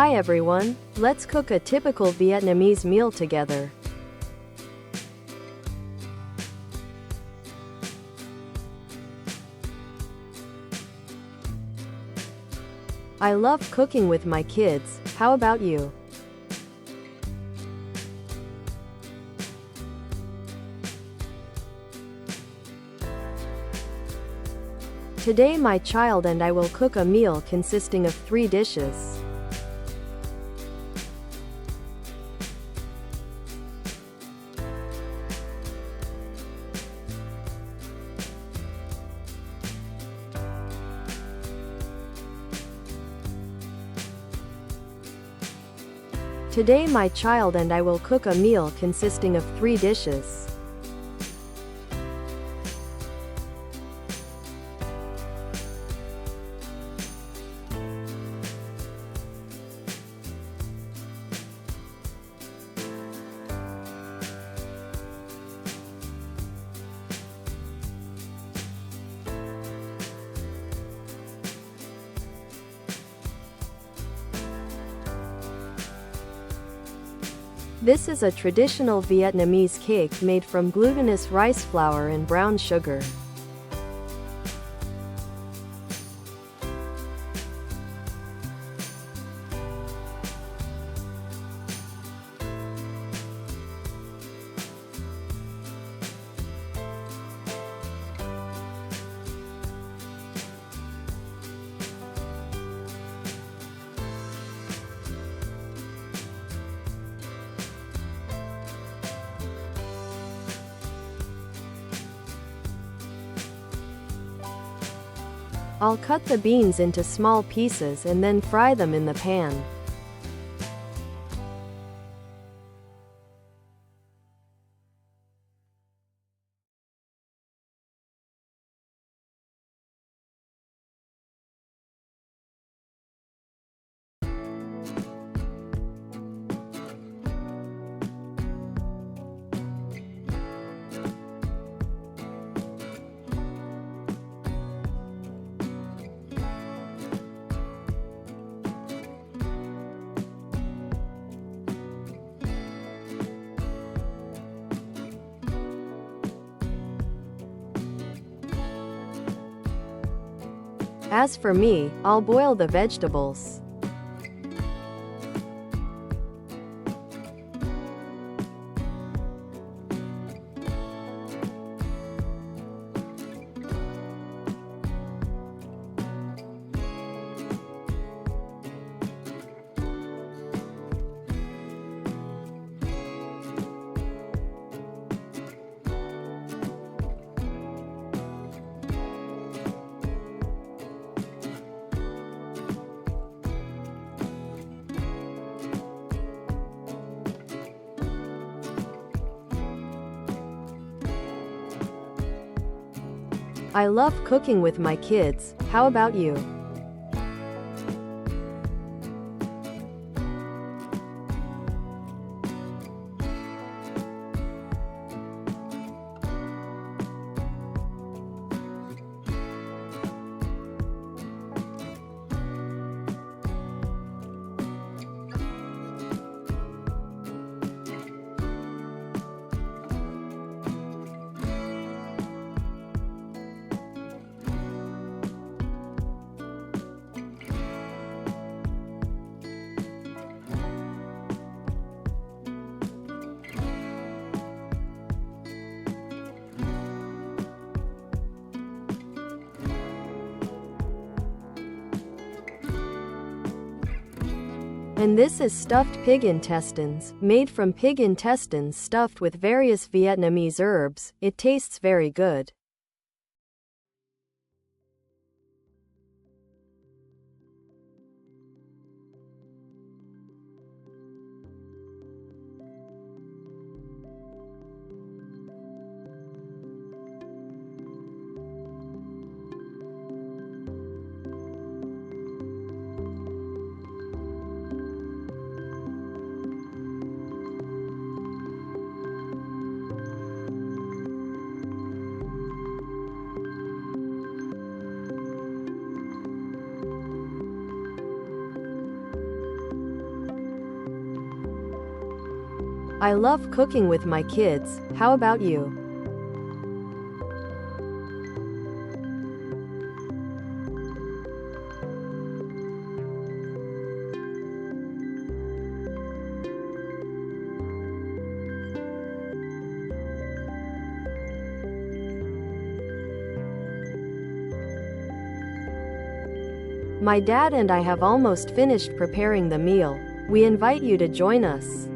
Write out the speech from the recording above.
Hi everyone, let's cook a typical Vietnamese meal together. I love cooking with my kids, how about you? Today my child and I will cook a meal consisting of 3 dishes. Today my child and I will cook a meal consisting of 3 dishes. This is a traditional Vietnamese cake made from glutinous rice flour and brown sugar. I'll cut the beans into small pieces and then fry them in the pan. As for me, I'll boil the vegetables. I love cooking with my kids, how about you? And this is stuffed pig intestines, made from pig intestines stuffed with various Vietnamese herbs. It tastes very good. I love cooking with my kids. How about you? My dad and I have almost finished preparing the meal. We invite you to join us.